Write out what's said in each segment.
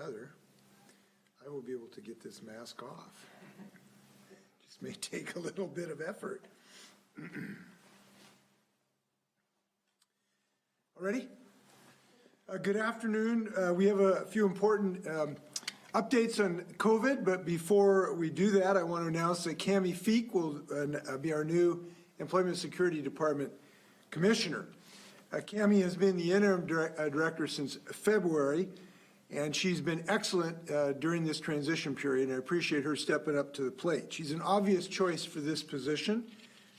together, I will be able to get this mask off. Just may take a little bit of effort. Alrighty. Good afternoon. We have a few important updates on COVID, but before we do that, I want to announce that Cami Feek will be our new Employment Security Department Commissioner. Cami has been the interim director since February, and she's been excellent during this transition period, and I appreciate her stepping up to the plate. She's an obvious choice for this position.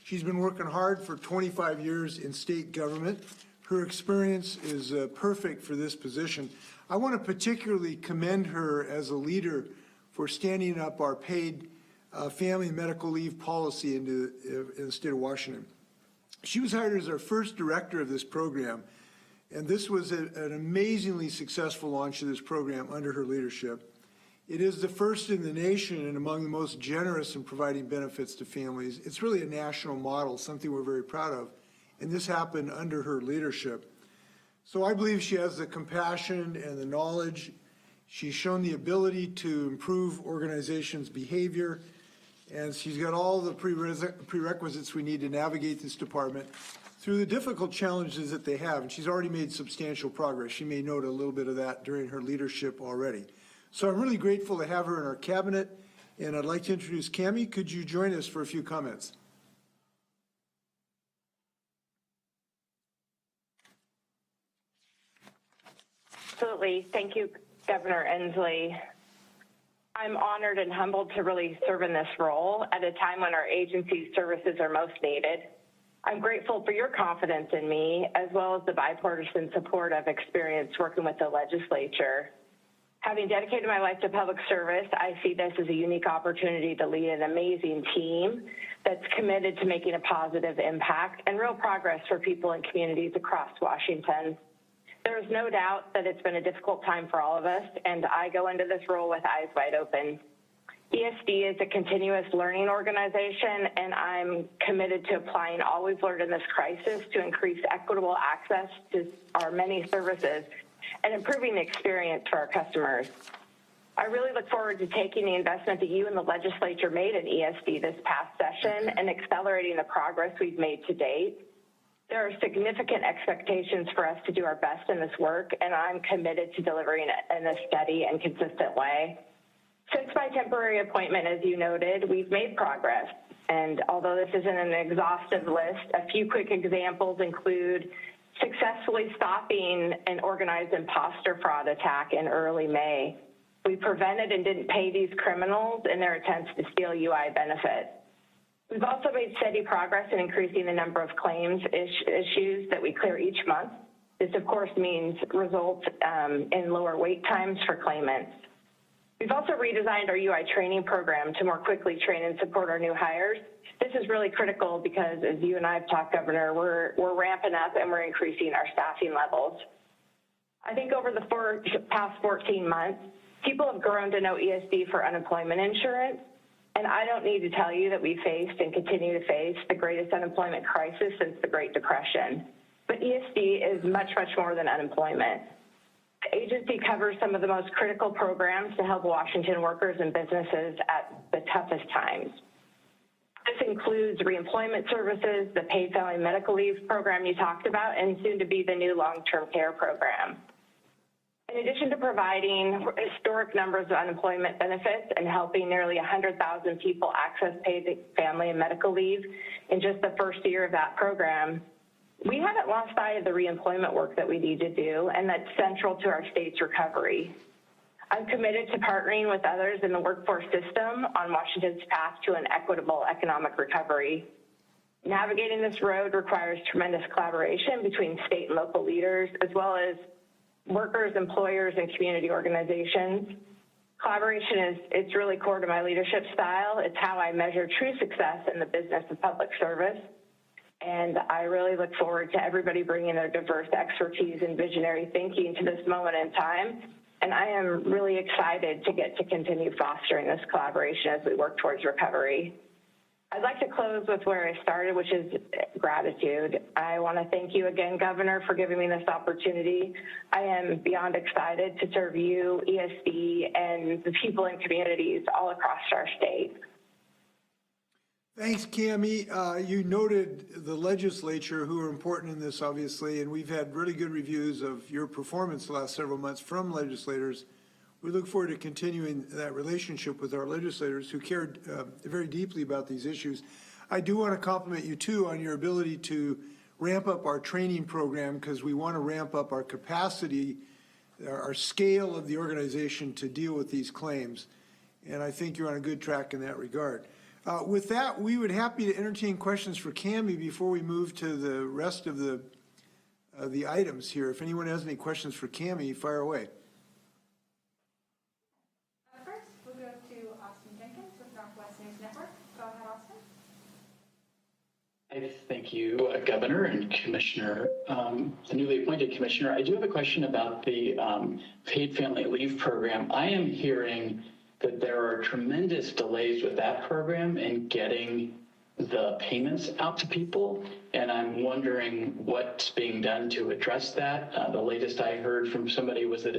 She's been working hard for 25 years in state government. Her experience is perfect for this position. I want to particularly commend her as a leader for standing up our paid family and medical leave policy in the state of Washington. She was hired as our first director of this program, and this was an amazingly successful launch of this program under her leadership. It is the first in the nation and among the most generous in providing benefits to families. It's really a national model, something we're very proud of, and this happened under her leadership. So I believe she has the compassion and the knowledge. She's shown the ability to improve organizations' behavior, and she's got all the prerequisites we need to navigate this department through the difficult challenges that they have, and she's already made substantial progress. She may note a little bit of that during her leadership already. So I'm really grateful to have her in our cabinet, and I'd like to introduce Cami. Could you join us for a few comments? Absolutely. Thank you, Governor Inslee. I'm honored and humbled to really serve in this role at a time when our agency's services are most needed. I'm grateful for your confidence in me, as well as the bipartisan support I've experienced working with the legislature. Having dedicated my life to public service, I see this as a unique opportunity to lead an amazing team that's committed to making a positive impact and real progress for people and communities across Washington. There is no doubt that it's been a difficult time for all of us, and I go into this role with eyes wide open. ESD is a continuous learning organization, and I'm committed to applying all we've learned in this crisis to increase equitable access to our many services and improving the experience for our customers. I really look forward to taking the investment that you and the legislature made in ESD this past session and accelerating the progress we've made to date. There are significant expectations for us to do our best in this work, and I'm committed to delivering it in a steady and consistent way. Since my temporary appointment, as you noted, we've made progress. And although this isn't an exhaustive list, a few quick examples include successfully stopping an organized imposter fraud attack in early May. We prevented and didn't pay these criminals in their attempts to steal UI benefits. We've also made steady progress in increasing the number of claims issues that we clear each month. This, of course, means results in lower wait times for claimants. We've also redesigned our UI training program to more quickly train and support our new hires. This is really critical because, as you and I have talked, Governor, we're ramping up and we're increasing our staffing levels. I think over the past 14 months, people have grown to know ESD for unemployment insurance. And I don't need to tell you that we faced and continue to face the greatest unemployment crisis since the Great Depression. But ESD is much, much more than unemployment. The agency covers some of the most critical programs to help Washington workers and businesses at the toughest times. This includes reemployment services, the paid family medical leave program you talked about, and soon to be the new long-term care program. In addition to providing historic numbers of unemployment benefits and helping nearly 100,000 people access paid family and medical leave in just the first year of that program, we haven't lost sight of the reemployment work that we need to do, and that's central to our state's recovery. I'm committed to partnering with others in the workforce system on Washington's path to an equitable economic recovery. Navigating this road requires tremendous collaboration between state and local leaders, as well as workers, employers, and community organizations. Collaboration it's really core to my leadership style. It's how I measure true success in the business of public service. And I really look forward to everybody bringing their diverse expertise and visionary thinking to this moment in time. And I am really excited to get to continue fostering this collaboration as we work towards recovery. I'd like to close with where I started, which is gratitude. I want to thank you again, Governor, for giving me this opportunity. I am beyond excited to serve you, ESD, and the people and communities all across our state. Thanks, Cammie. You noted the legislature, who are important in this, obviously, and we've had really good reviews of your performance the last several months from legislators. We look forward to continuing that relationship with our legislators who cared very deeply about these issues. I do want to compliment you, too, on your ability to ramp up our training program, because we want to ramp up our capacity, our scale of the organization to deal with these claims. And I think you're on a good track in that regard. With that, we would happy to entertain questions for Cammie before we move to the rest of the items here. If anyone has any questions for Cammie, fire away. First, we'll go to Austin Jenkins with Northwest News Network. Go ahead, Austin. Thank you, Governor and Commissioner, the newly appointed Commissioner. I do have a question about the paid family leave program. I am hearing that there are tremendous delays with that program in getting the payments out to people, and I'm wondering what's being done to address that. The latest I heard from somebody was that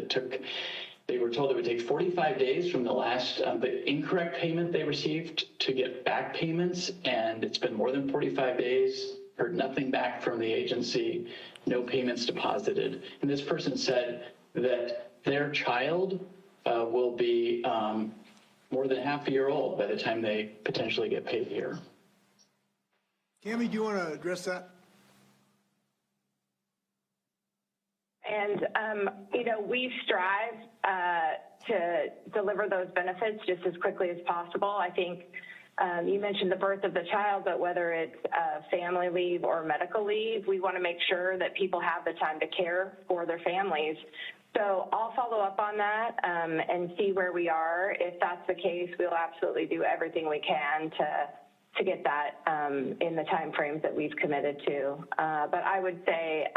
they were told it would take 45 days from the last, the incorrect payment they received to get back payments, and it's been more than 45 days, heard nothing back from the agency, no payments deposited. And this person said that their child will be more than half a year old by the time they potentially get paid here. Cammie, do you want to address that? And, we strive to deliver those benefits just as quickly as possible. I think you mentioned the birth of the child, but whether it's family leave or medical leave, we want to make sure that people have the time to care for their families. So I'll follow up on that and see where we are. If that's the case, we'll absolutely do everything we can to get that in the time frames that we've committed to. But I would say,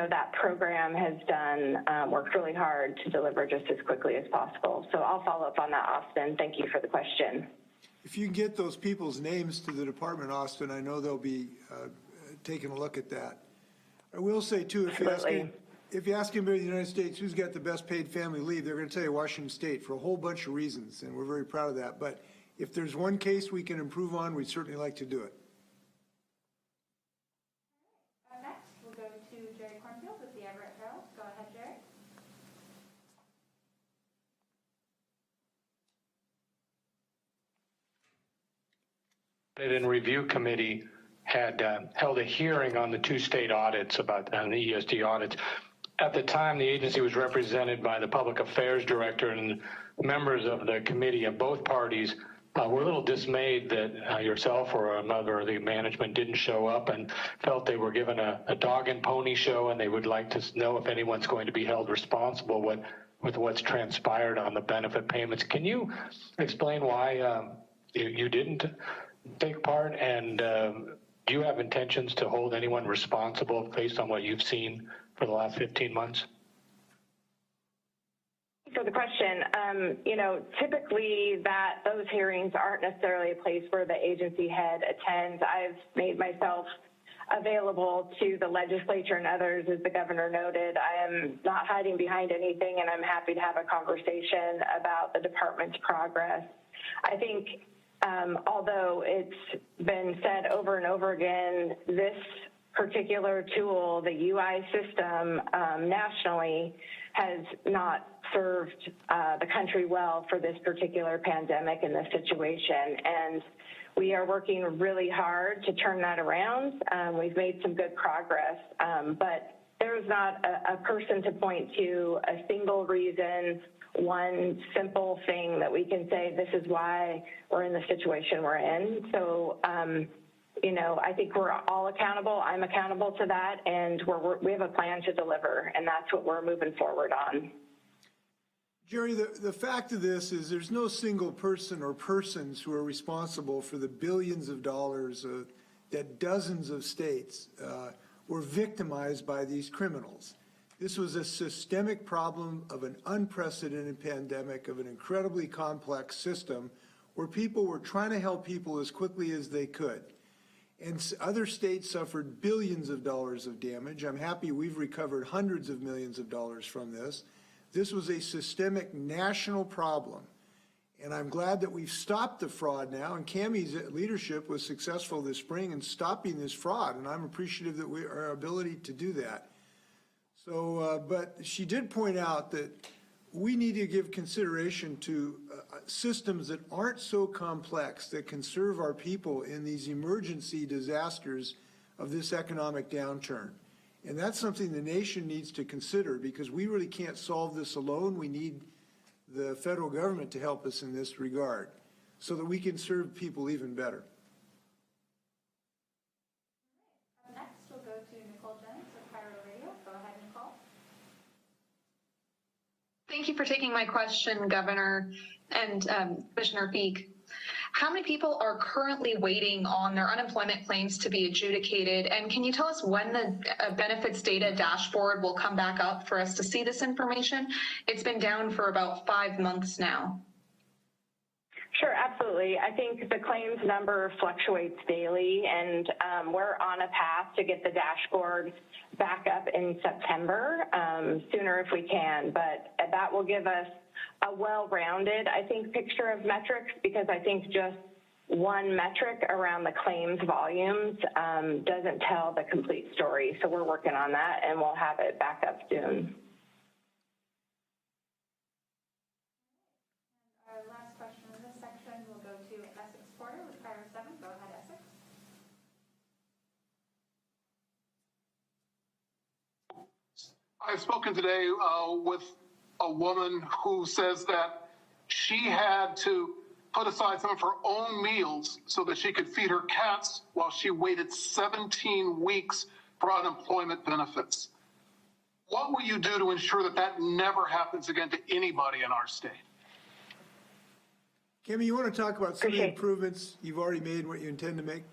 that program has worked really hard to deliver just as quickly as possible. So I'll follow up on that, Austin. Thank you for the question. If you can get those people's names to the department, Austin, I know they'll be taking a look at that. I will say, too, if you ask anybody in the United States who's got the best paid family leave, they're going to tell you Washington State for a whole bunch of reasons, and we're very proud of that. But if there's one case we can improve on, we'd certainly like to do it. Next, we'll go to Jerry Cornfield with the Everett Herald. Go ahead, Jerry. And Review Committee had held a hearing on the two state audits on the ESD audits. At the time, the agency was represented by the Public Affairs Director, and members of the committee of both parties were a little dismayed that yourself or a member of the management didn't show up and felt they were given a dog and pony show, and they would like to know if anyone's going to be held responsible with what's transpired on the benefit payments. Can you explain why you didn't take part, and do you have intentions to hold anyone responsible based on what you've seen for the last 15 months? For the question, typically those hearings aren't necessarily a place where the agency head attends. I've made myself available to the legislature and others, as the governor noted. I am not hiding behind anything, and I'm happy to have a conversation about the department's progress. I think although it's been said over and over again, this particular tool, the UI system nationally, has not served the country well for this particular pandemic and this situation. And we are working really hard to turn that around. We've made some good progress, but there's not a person to point to, a single reason, one simple thing that we can say, this is why we're in the situation we're in. So, I think we're all accountable. I'm accountable to that, and we have a plan to deliver, and that's what we're moving forward on. Jerry, the fact of this is there's no single person or persons who are responsible for the billions of dollars that dozens of states were victimized by these criminals. This was a systemic problem of an unprecedented pandemic, of an incredibly complex system where people were trying to help people as quickly as they could. And other states suffered billions of dollars of damage. I'm happy we've recovered hundreds of millions of dollars from this. This was a systemic national problem. And I'm glad that we've stopped the fraud now, and Cammie's leadership was successful this spring in stopping this fraud, and I'm appreciative that our ability to do that. So, but she did point out that we need to give consideration to systems that aren't so complex, that can serve our people in these emergency disasters of this economic downturn. And that's something the nation needs to consider, because we really can't solve this alone. We need the federal government to help us in this regard so that we can serve people even better. Next, we'll go to Nicole Jennings with Pyro Radio. Go ahead, Nicole. Thank you for taking my question, Governor and Commissioner Peak. How many people are currently waiting on their unemployment claims to be adjudicated? And can you tell us when the benefits data dashboard will come back up for us to see this information? It's been down for about 5 months now. Sure, absolutely. I think the claims number fluctuates daily, and we're on a path to get the dashboard back up in September, sooner if we can. But that will give us a well-rounded, I think, picture of metrics, because I think just one metric around the claims volumes doesn't tell the complete story. So we're working on that, and we'll have it back up soon. Our last question in this section will go to Essex Porter with Pyro 7. Go ahead, Essex. I've spoken today with a woman who says that she had to put aside some of her own meals so that she could feed her cats while she waited 17 weeks for unemployment benefits. What will you do to ensure that that never happens again to anybody in our state? Cammie, you want to talk about some of the improvements you've already made and what you intend to make?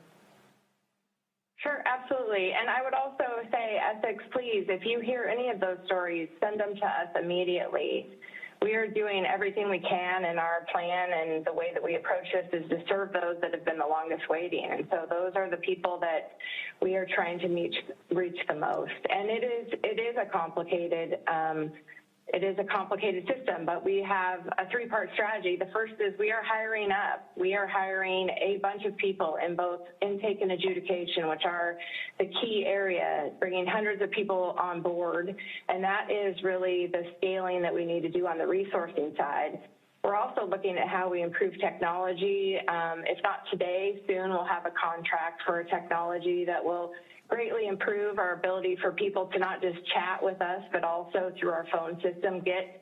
Sure, absolutely. And I would also say, Essex, please, if you hear any of those stories, send them to us immediately. We are doing everything we can in our plan, and the way that we approach this is to serve those that have been the longest waiting. And so those are the people that we are trying to reach the most. And it is a complicated system, but we have a three-part strategy. The first is we are hiring up. We are hiring a bunch of people in both intake and adjudication, which are the key area, bringing hundreds of people on board. And that is really the scaling that we need to do on the resourcing side. We're also looking at how we improve technology. If not today, soon we'll have a contract for a technology that will greatly improve our ability for people to not just chat with us, but also through our phone system get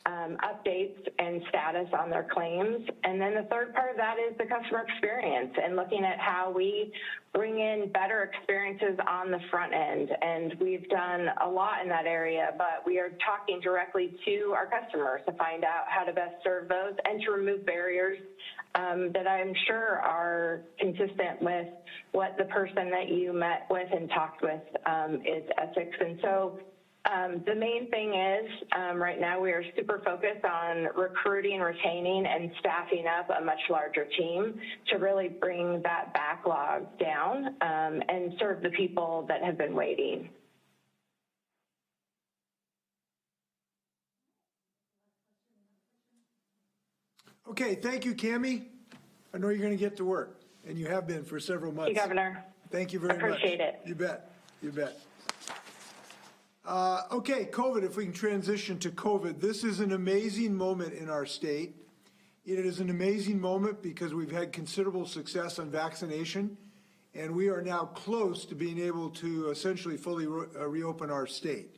updates and status on their claims. And then the third part of that is the customer experience and looking at how we bring in better experiences on the front end. And we've done a lot in that area, but we are talking directly to our customers to find out how to best serve those and to remove barriers that I'm sure are consistent with what the person that you met with and talked with is, Essex. And so the main thing is right now we are super focused on recruiting, retaining, and staffing up a much larger team to really bring that backlog down and serve the people that have been waiting. Okay, thank you, Cammie. I know you're going to get to work, and you have been for several months. Thank you, Governor. Thank you very much. Appreciate it. You bet. You bet. Okay, COVID, if we can transition to COVID. This is an amazing moment in our state. It is an amazing moment because we've had considerable success on vaccination, and we are now close to being able to essentially fully reopen our state.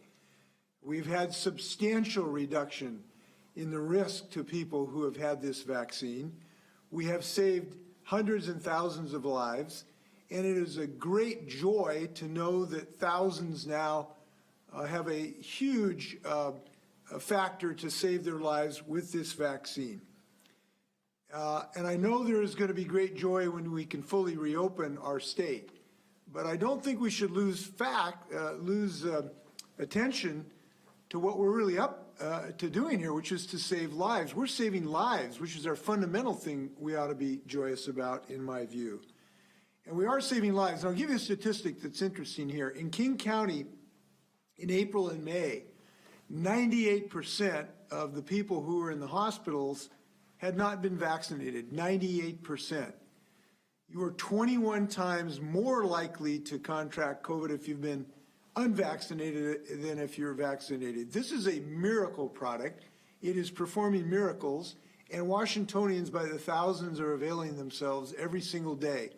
We've had substantial reduction in the risk to people who have had this vaccine. We have saved hundreds and thousands of lives, and it is a great joy to know that thousands now have a huge factor to save their lives with this vaccine. And I know there is going to be great joy when we can fully reopen our state, but I don't think we should lose attention to what we're really up to doing here, which is to save lives. We're saving lives, which is our fundamental thing we ought to be joyous about, in my view. And we are saving lives. And I'll give you a statistic that's interesting here. In King County, in April and May, 98% of the people who were in the hospitals had not been vaccinated, 98%. You are 21 times more likely to contract COVID if you've been unvaccinated than if you're vaccinated. This is a miracle product. It is performing miracles, and Washingtonians by the thousands are availing themselves every single day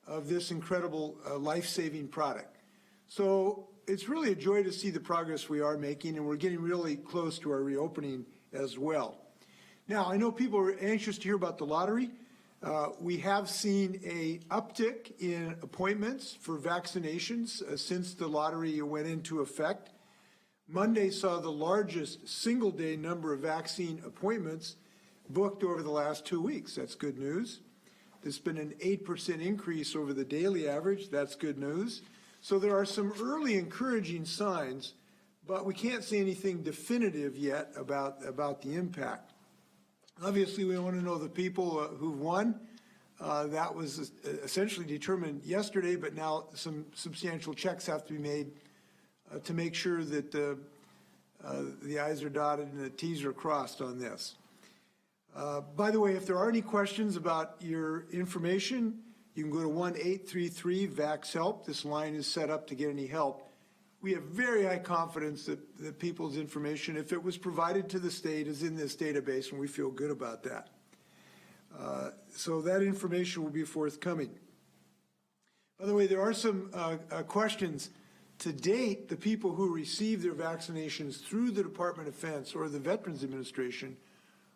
of this incredible life-saving product. So it's really a joy to see the progress we are making, and we're getting really close to our reopening as well. Now, I know people are anxious to hear about the lottery. We have seen a uptick in appointments for vaccinations since the lottery went into effect. Monday saw the largest single-day number of vaccine appointments booked over the last 2 weeks. That's good news. There's been an 8% increase over the daily average. That's good news. So there are some early encouraging signs, but we can't say anything definitive yet about the impact. Obviously, we want to know the people who've won. That was essentially determined yesterday, but now some substantial checks have to be made to make sure that the I's are dotted and the T's are crossed on this. By the way, if there are any questions about your information, you can go to 1-833-VAX-HELP. This line is set up to get any help. We have very high confidence that people's information, if it was provided to the state, is in this database, and we feel good about that. So that information will be forthcoming. By the way, there are some questions. To date, the people who receive their vaccinations through the Department of Defense or the Veterans Administration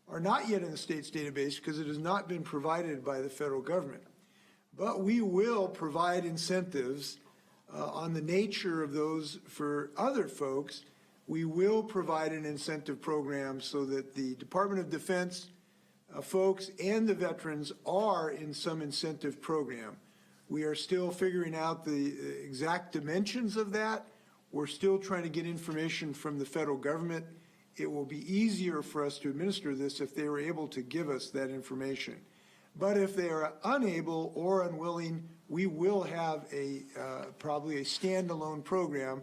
are not yet in the state's database because it has not been provided by the federal government. But we will provide incentives on the nature of those for other folks. We will provide an incentive program so that the Department of Defense folks and the veterans are in some incentive program. We are still figuring out the exact dimensions of that. We're still trying to get information from the federal government. It will be easier for us to administer this if they were able to give us that information. But if they are unable or unwilling, we will have probably a standalone program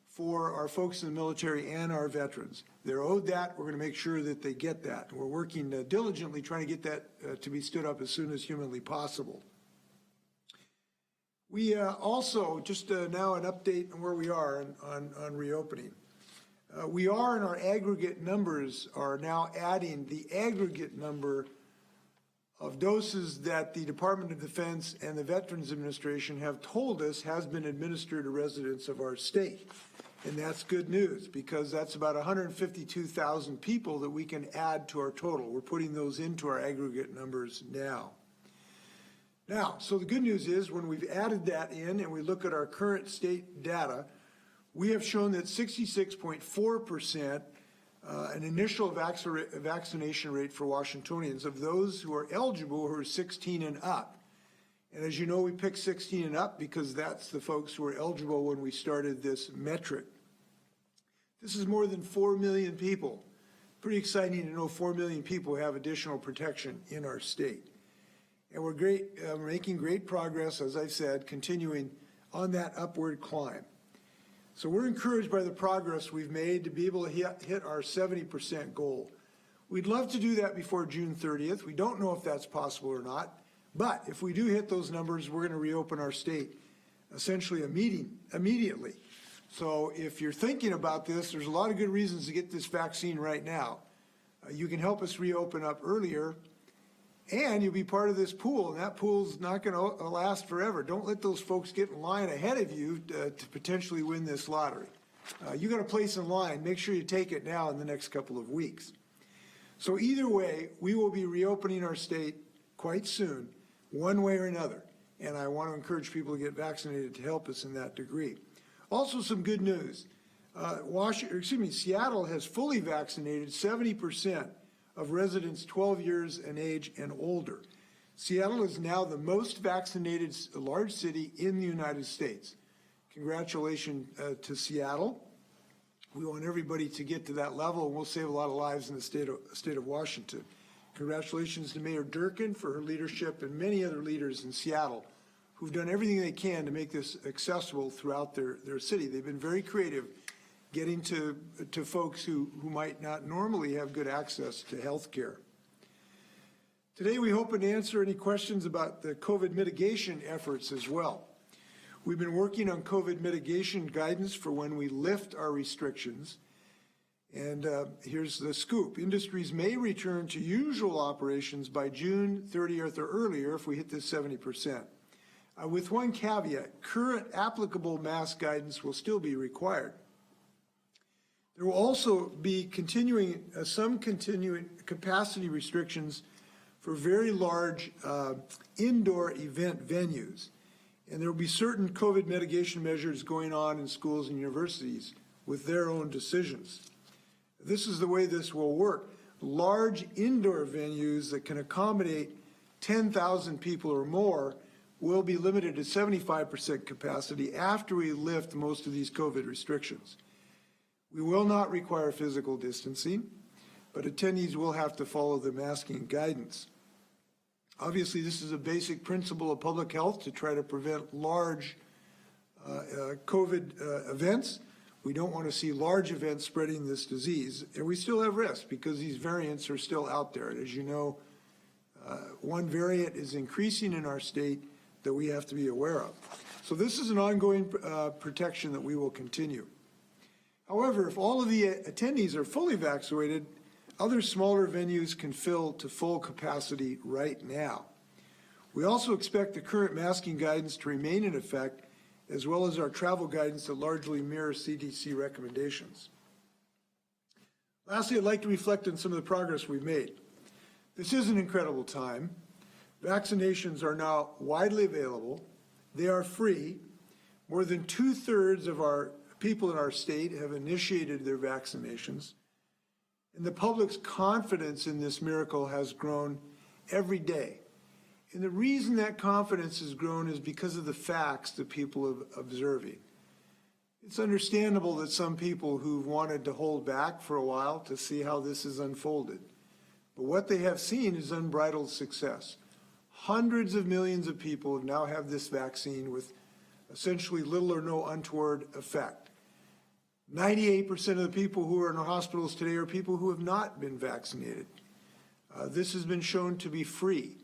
for our folks in the military and our veterans. They're owed that. We're going to make sure that they get that. We're working diligently trying to get that to be stood up as soon as humanly possible. We also, just now an update on where we are on reopening. We are in our aggregate numbers are now adding the aggregate number of doses that the Department of Defense and the Veterans Administration have told us has been administered to residents of our state. And that's good news because that's about 152,000 people that we can add to our total. We're putting those into our aggregate numbers now. Now, so the good news is when we've added that in and we look at our current state data, we have shown that 66.4% an initial vaccination rate for Washingtonians of those who are eligible who are 16 and up. And as you know, we picked 16 and up because that's the folks who were eligible when we started this metric. This is more than 4 million people. Pretty exciting to know 4 million people have additional protection in our state. And we're making great progress, as I said, continuing on that upward climb. So we're encouraged by the progress we've made to be able to hit our 70% goal. We'd love to do that before June 30th. We don't know if that's possible or not, but if we do hit those numbers, we're going to reopen our state essentially immediately. So if you're thinking about this, there's a lot of good reasons to get this vaccine right now. You can help us reopen up earlier, and you'll be part of this pool, and that pool's not going to last forever. Don't let those folks get in line ahead of you to potentially win this lottery. You got a place in line. Make sure you take it now in the next couple of weeks. So either way, we will be reopening our state quite soon, one way or another. And I want to encourage people to get vaccinated to help us in that degree. Also, some good news. Seattle has fully vaccinated 70% of residents 12 years in age and older. Seattle is now the most vaccinated large city in the United States. Congratulations to Seattle. We want everybody to get to that level, and we'll save a lot of lives in the state of Washington. Congratulations to Mayor Durkin for her leadership and many other leaders in Seattle who've done everything they can to make this accessible throughout their city. They've been very creative getting to folks who might not normally have good access to health care. Today, we hope to answer any questions about the COVID mitigation efforts as well. We've been working on COVID mitigation guidance for when we lift our restrictions. And here's the scoop. Industries may return to usual operations by June 30th or earlier if we hit this 70%. With one caveat, current applicable mask guidance will still be required. There will also be some continuing capacity restrictions for very large indoor event venues. And there will be certain COVID mitigation measures going on in schools and universities with their own decisions. This is the way this will work. Large indoor venues that can accommodate 10,000 people or more will be limited to 75% capacity after we lift most of these COVID restrictions. We will not require physical distancing, but attendees will have to follow the masking guidance. Obviously, this is a basic principle of public health to try to prevent large COVID events. We don't want to see large events spreading this disease, and we still have risks because these variants are still out there. As you know, one variant is increasing in our state that we have to be aware of. So this is an ongoing protection that we will continue. However, if all of the attendees are fully vaccinated, other smaller venues can fill to full capacity right now. We also expect the current masking guidance to remain in effect, as well as our travel guidance that largely mirror CDC recommendations. Lastly, I'd like to reflect on some of the progress we've made. This is an incredible time. Vaccinations are now widely available. They are free. More than 2/3 of our people in our state have initiated their vaccinations. And the public's confidence in this miracle has grown every day. And the reason that confidence has grown is because of the facts that people are observing. It's understandable that some people who've wanted to hold back for a while to see how this has unfolded. But what they have seen is unbridled success. Hundreds of millions of people now have this vaccine with essentially little or no untoward effect. 98% of the people who are in the hospitals today are people who have not been vaccinated. This has been shown to be free.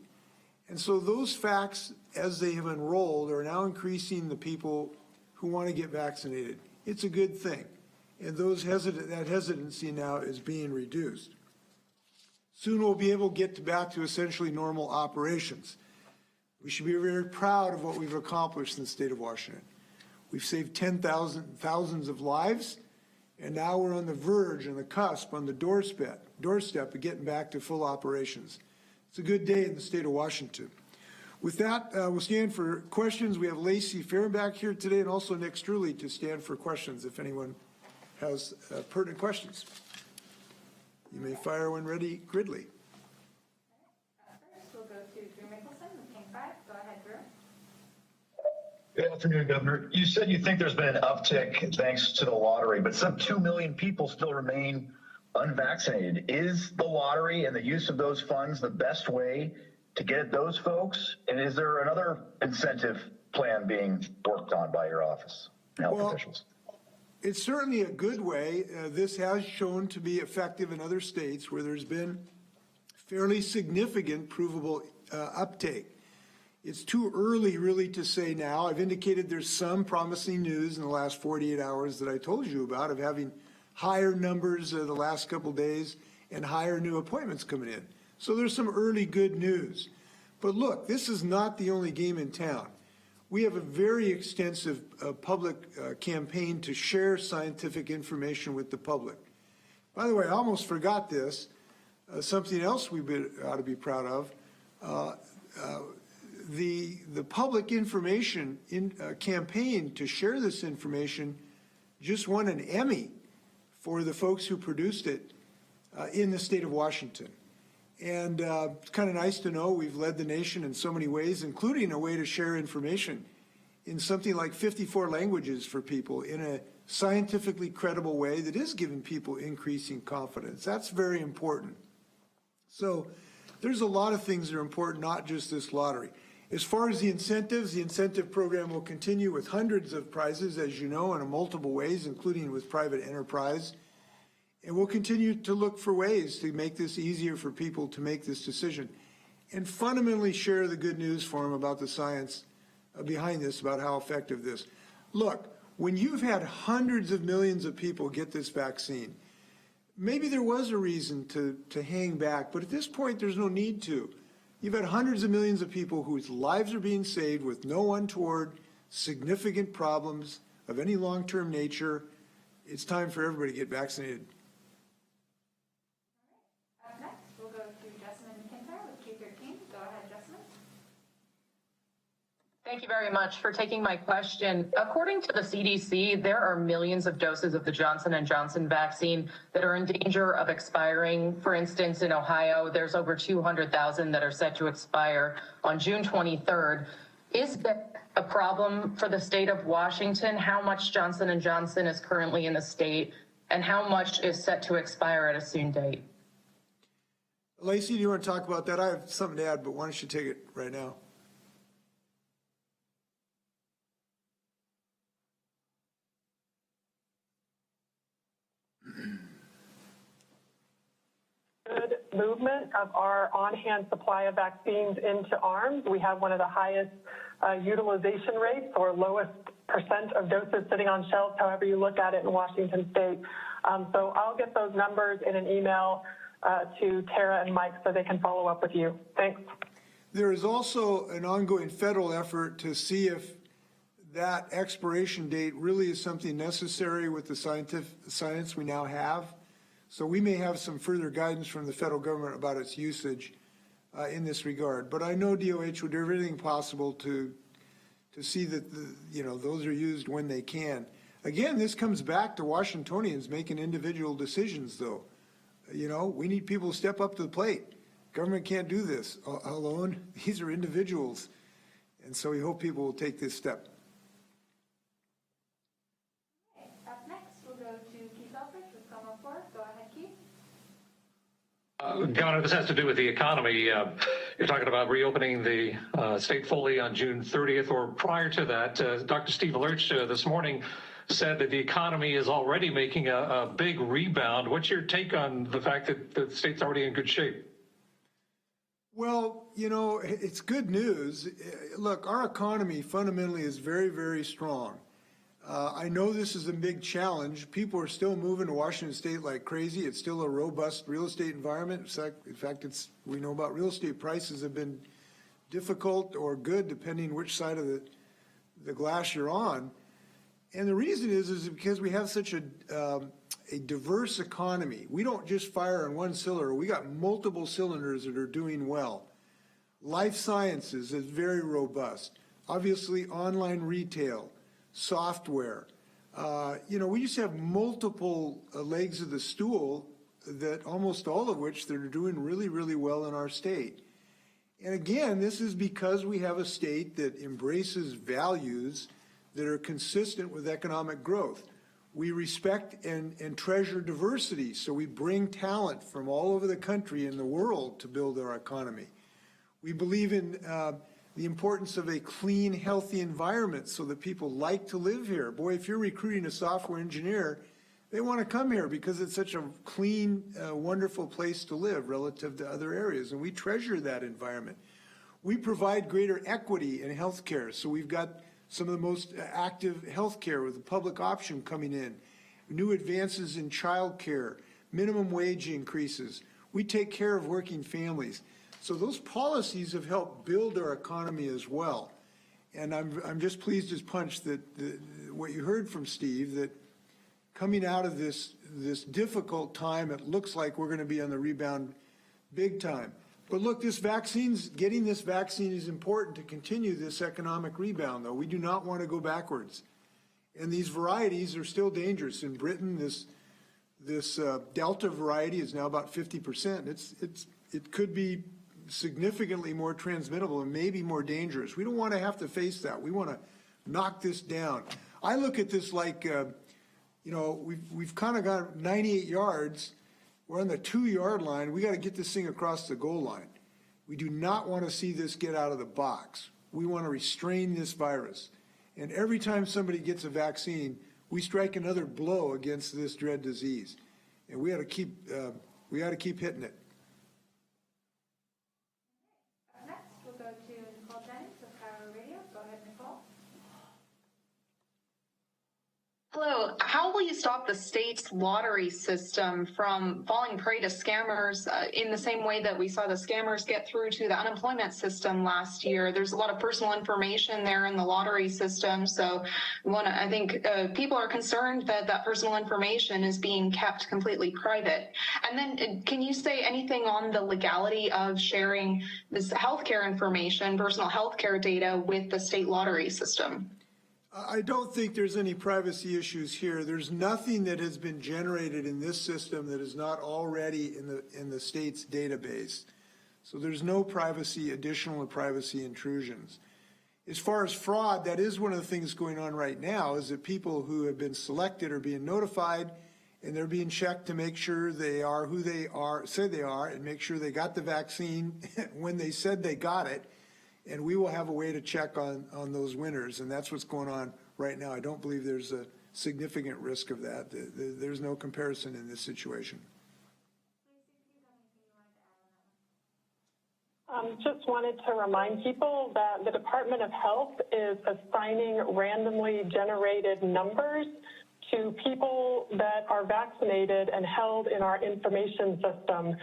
And so those facts, as they have enrolled, are now increasing the people who want to get vaccinated. It's a good thing. And that hesitancy now is being reduced. Soon we'll be able to get back to essentially normal operations. We should be very proud of what we've accomplished in the state of Washington. We've saved thousands of lives, and now we're on the verge, on the cusp, on the doorstep of getting back to full operations. It's a good day in the state of Washington. With that, we'll stand for questions. We have Lacy Fehrenbach here today and also Nick Streuli to stand for questions if anyone has pertinent questions. You may fire when ready, Gridley. First, we'll go to Drew Mickelson with King 5. Go ahead, Drew. Good afternoon, Governor. You said you think there's been an uptick thanks to the lottery, but some 2 million people still remain unvaccinated. Is the lottery and the use of those funds the best way to get at those folks? And is there another incentive plan being worked on by your office and health officials? It's certainly a good way. This has shown to be effective in other states where there's been fairly significant provable uptake. It's too early really to say now. I've indicated there's some promising news in the last 48 hours that I told you about of having higher numbers the last couple of days and higher new appointments coming in. So there's some early good news. But look, this is not the only game in town. We have a very extensive public campaign to share scientific information with the public. By the way, I almost forgot this. Something else we ought to be proud of. The public information campaign to share this information just won an Emmy for the folks who produced it in the state of Washington. And it's kind of nice to know we've led the nation in so many ways, including a way to share information in something like 54 languages for people in a scientifically credible way that is giving people increasing confidence. That's very important. So there's a lot of things that are important, not just this lottery. As far as the incentives, the incentive program will continue with hundreds of prizes, as you know, in multiple ways, including with private enterprise. And we'll continue to look for ways to make this easier for people to make this decision and fundamentally share the good news for them about the science behind this, about how effective this. Look, when you've had hundreds of millions of people get this vaccine, maybe there was a reason to hang back, but at this point, there's no need to. You've had hundreds of millions of people whose lives are being saved with no untoward, significant problems of any long-term nature. It's time for everybody to get vaccinated. Up next, we'll go to Jessamine McIntyre with Q13. Go ahead, Jessamine. Thank you very much for taking my question. According to the CDC, there are millions of doses of the Johnson & Johnson vaccine that are in danger of expiring. For instance, in Ohio, there's over 200,000 that are set to expire on June 23rd. Is that a problem for the state of Washington? How much Johnson & Johnson is currently in the state, and how much is set to expire at a soon date? Lacy, do you want to talk about that? I have something to add, but why don't you take it right now? Good movement of our on-hand supply of vaccines into arms. We have one of the highest utilization rates or lowest percent of doses sitting on shelves, however you look at it in Washington state. So I'll get those numbers in an email to Tara and Mike so they can follow up with you. Thanks. There is also an ongoing federal effort to see if that expiration date really is something necessary with the science we now have. So we may have some further guidance from the federal government about its usage in this regard. But I know DOH would do everything possible to see that those are used when they can. Again, this comes back to Washingtonians making individual decisions, though. We need people to step up to the plate. Government can't do this alone. These are individuals. And so we hope people will take this step. Okay, up next, we'll go to Keith Elfrich with Como 4. Go ahead, Keith. Governor, this has to do with the economy. You're talking about reopening the state fully on June 30th, or prior to that. Dr. Steve Lurch this morning said that the economy is already making a big rebound. What's your take on the fact that the state's already in good shape? Well, it's good news. Look, our economy fundamentally is very, very strong. I know this is a big challenge. People are still moving to Washington State like crazy. It's still a robust real estate environment. In fact, we know about real estate prices have been difficult or good depending which side of the glass you're on. And the reason is because we have such a diverse economy. We don't just fire on one cylinder. We got multiple cylinders that are doing well. Life sciences is very robust. Obviously, online retail, software. We just have multiple legs of the stool that almost all of which they're doing really, really well in our state. And again, this is because we have a state that embraces values that are consistent with economic growth. We respect and treasure diversity, so we bring talent from all over the country and the world to build our economy. We believe in the importance of a clean, healthy environment so that people like to live here. Boy, if you're recruiting a software engineer, they want to come here because it's such a clean, wonderful place to live relative to other areas, and we treasure that environment. We provide greater equity in healthcare, so we've got some of the most active healthcare with the public option coming in, new advances in child care, minimum wage increases. We take care of working families. So those policies have helped build our economy as well. And I'm just pleased as punch that what you heard from Steve, that coming out of this difficult time, it looks like we're going to be on the rebound big time. But look, getting this vaccine is important to continue this economic rebound, though. We do not want to go backwards. And these varieties are still dangerous. In Britain, this Delta variety is now about 50%. It could be significantly more transmittable and maybe more dangerous. We don't want to have to face that. We want to knock this down. I look at this like, we've kind of got 98 yards. We're on the 2-yard line. We got to get this thing across the goal line. We do not want to see this get out of the box. We want to restrain this virus. And every time somebody gets a vaccine, we strike another blow against this dread disease. And we got to keep hitting it. Next, we'll go to Nicole Jennings of Power Radio. Go ahead, Nicole. Hello. How will you stop the state's lottery system from falling prey to scammers in the same way that we saw the scammers get through to the unemployment system last year? There's a lot of personal information there in the lottery system. So I think people are concerned that that personal information is being kept completely private. And then can you say anything on the legality of sharing this healthcare information, personal healthcare data with the state lottery system? I don't think there's any privacy issues here. There's nothing that has been generated in this system that is not already in the state's database. So there's no additional privacy intrusions. As far as fraud, that is one of the things going on right now, is that people who have been selected are being notified, and they're being checked to make sure they are who they say they are, and make sure they got the vaccine when they said they got it. And we will have a way to check on those winners, and that's what's going on right now. I don't believe there's a significant risk of that. There's no comparison in this situation. Just wanted to remind people that the Department of Health is assigning randomly generated numbers to people that are vaccinated and held in our information system.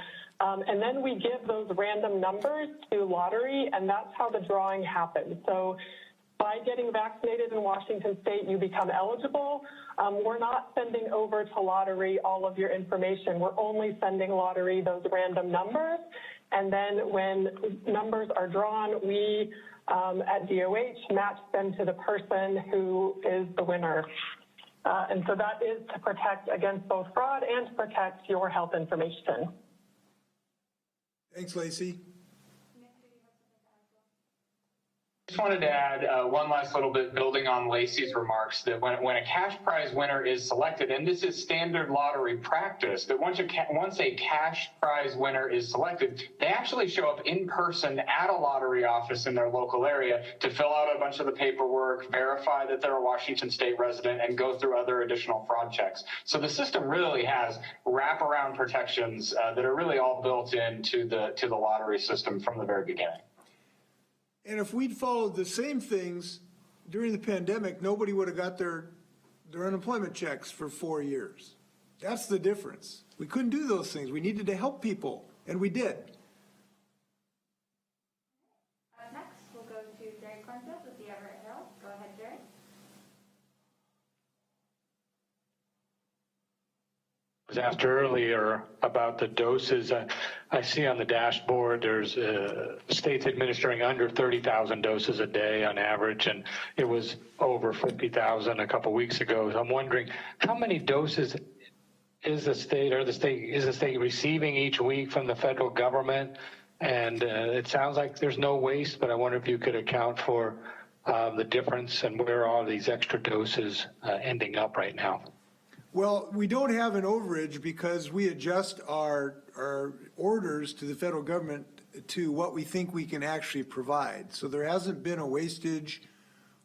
And then we give those random numbers to lottery, and that's how the drawing happens. So by getting vaccinated in Washington State, you become eligible. We're not sending over to lottery all of your information. We're only sending lottery those random numbers. And then when numbers are drawn, we at DOH match them to the person who is the winner. And so that is to protect against both fraud and to protect your health information. Thanks, Lacy. Just wanted to add one last little bit, building on Lacy's remarks, that when a cash prize winner is selected, and this is standard lottery practice, that once a cash prize winner is selected, they actually show up in person at a lottery office in their local area to fill out a bunch of the paperwork, verify that they're a Washington State resident, and go through other additional fraud checks. So the system really has wraparound protections that are really all built into the lottery system from the very beginning. And if we'd followed the same things during the pandemic, nobody would have got their unemployment checks for 4 years. That's the difference. We couldn't do those things. We needed to help people, and we did. Next, we'll go to Jerry Cornfield with the Everett Herald. Go ahead, Jerry. Was asked earlier about the doses. I see on the dashboard there's states administering under 30,000 doses a day on average, and it was over 50,000 a couple weeks ago. So I'm wondering, how many doses is the state receiving each week from the federal government? And it sounds like there's no waste, but I wonder if you could account for the difference and where all these extra doses ending up right now. Well, we don't have an overage because we adjust our orders to the federal government to what we think we can actually provide. So there hasn't been a wastage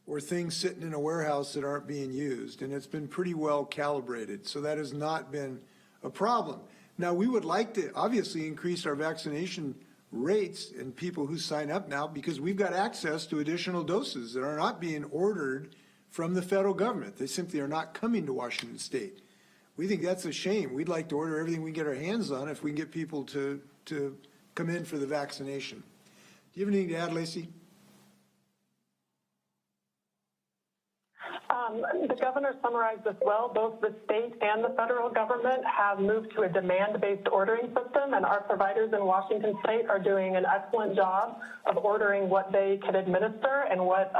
or things sitting in a warehouse that aren't being used, and it's been pretty well calibrated. So that has not been a problem. Now, we would like to obviously increase our vaccination rates and people who sign up now, because we've got access to additional doses that are not being ordered from the federal government. They simply are not coming to Washington State. We think that's a shame. We'd like to order everything we get our hands on if we can get people to come in for the vaccination. Do you have anything to add, Lacy? The governor summarized this well. Both the state and the federal government have moved to a demand-based ordering system, and our providers in Washington State are doing an excellent job of ordering what they can administer and what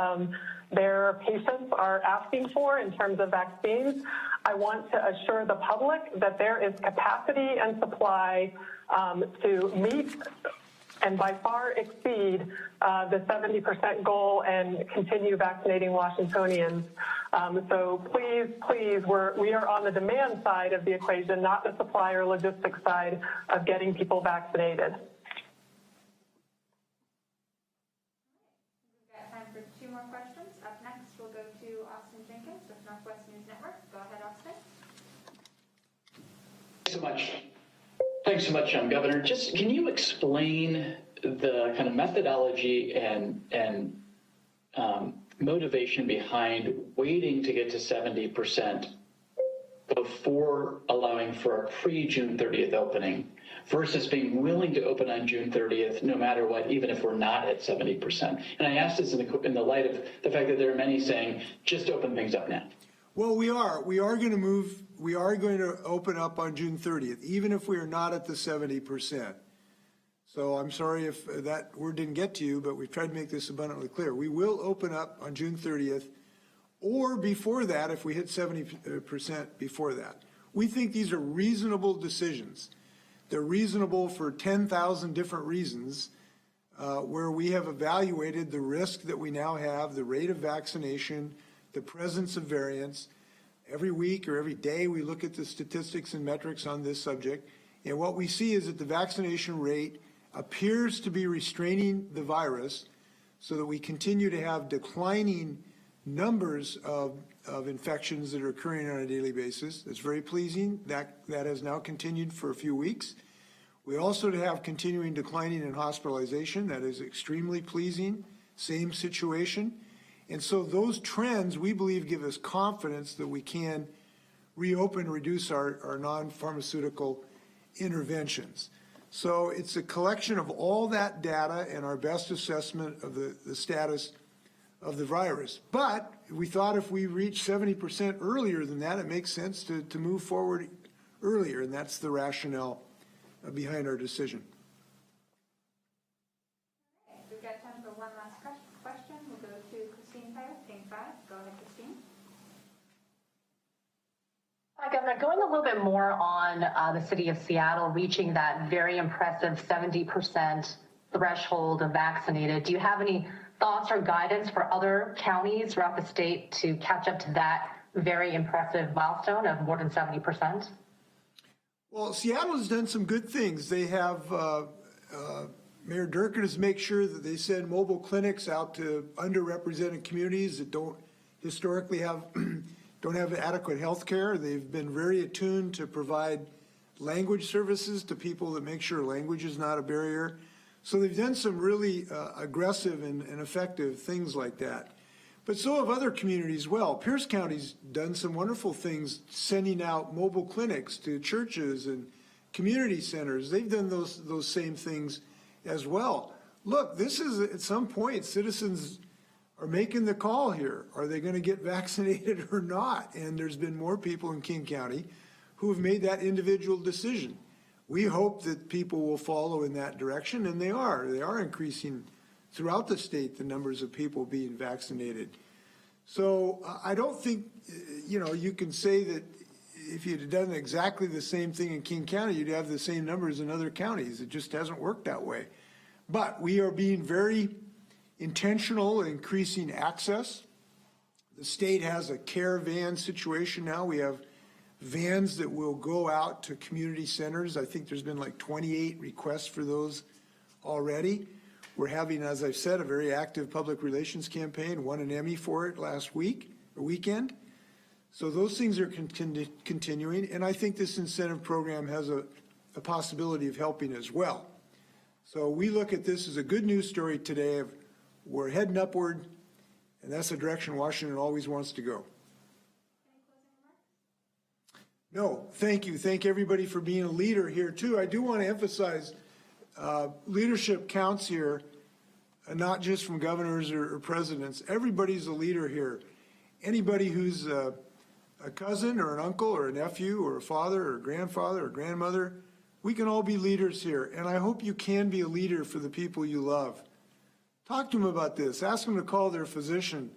their patients are asking for in terms of vaccines. I want to assure the public that there is capacity and supply to meet and by far exceed the 70% goal and continue vaccinating Washingtonians. So please, we are on the demand side of the equation, not the supply or logistics side of getting people vaccinated. We've got time for 2 more questions. Up next, we'll go to Austin Jenkins with Northwest News Network. Go ahead, Austin. Thanks so much, Governor. Just can you explain the kind of methodology and motivation behind waiting to get to 70% before allowing for a pre-June 30th opening versus being willing to open on June 30th no matter what, even if we're not at 70%? And I ask this in the light of the fact that there are many saying, just open things up now. Well, we are going to open up on June 30th, even if we are not at the 70%. So I'm sorry if that word didn't get to you, but we've tried to make this abundantly clear. We will open up on June 30th or before that if we hit 70% before that. We think these are reasonable decisions. They're reasonable for 10,000 different reasons where we have evaluated the risk that we now have, the rate of vaccination, the presence of variants. Every week or every day we look at the statistics and metrics on this subject, and what we see is that the vaccination rate appears to be restraining the virus so that we continue to have declining numbers of infections that are occurring on a daily basis. That's very pleasing. That has now continued for a few weeks. We also have continuing declining in hospitalization. That is extremely pleasing. Same situation. And so those trends, we believe, give us confidence that we can reopen, reduce our non-pharmaceutical interventions. So it's a collection of all that data and our best assessment of the status of the virus. But we thought if we reach 70% earlier than that, it makes sense to move forward earlier, and that's the rationale behind our decision. Okay, we've got time for one last question. We'll go to Christine Pyle, Team 5. Go ahead, Christine. Hi, Governor. Going a little bit more on the city of Seattle reaching that very impressive 70% threshold of vaccinated, do you have any thoughts or guidance for other counties throughout the state to catch up to that very impressive milestone of more than 70%? Well, Seattle has done some good things. They have, Mayor Durkan has made sure that they send mobile clinics out to underrepresented communities that don't historically have adequate health care. They've been very attuned to provide language services to people that make sure language is not a barrier. So they've done some really aggressive and effective things like that. But so have other communities well. Pierce County's done some wonderful things sending out mobile clinics to churches and community centers. They've done those same things as well. Look, this is at some point citizens are making the call here. Are they going to get vaccinated or not? And there's been more people in King County who have made that individual decision. We hope that people will follow in that direction, and they are. They are increasing throughout the state, the numbers of people being vaccinated. So I don't think, you can say that if you'd done exactly the same thing in King County, you'd have the same numbers in other counties. It just hasn't worked that way. But we are being very intentional in increasing access. The state has a care van situation now. We have vans that will go out to community centers. I think there's been like 28 requests for those already. We're having, as I've said, a very active public relations campaign, won an Emmy for it last weekend. So those things are continuing, and I think this incentive program has a possibility of helping as well. So we look at this as a good news story today of we're heading upward, and that's the direction Washington always wants to go. No, thank you. Thank everybody for being a leader here too. I do want to emphasize leadership counts here, not just from governors or presidents. Everybody's a leader here. Anybody who's a cousin or an uncle or a nephew or a father or a grandfather or grandmother, we can all be leaders here. And I hope you can be a leader for the people you love. Talk to them about this. Ask them to call their physician.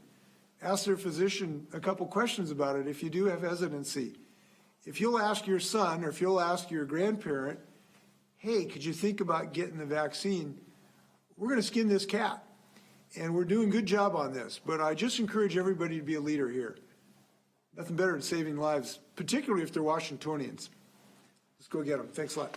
Ask their physician a couple questions about it if you do have hesitancy. If you'll ask your son or if you'll ask your grandparent, hey, could you think about getting the vaccine? we're going to skin this cat. And we're doing a good job on this, but I just encourage everybody to be a leader here. Nothing better than saving lives, particularly if they're Washingtonians. Let's go get them. Thanks a lot.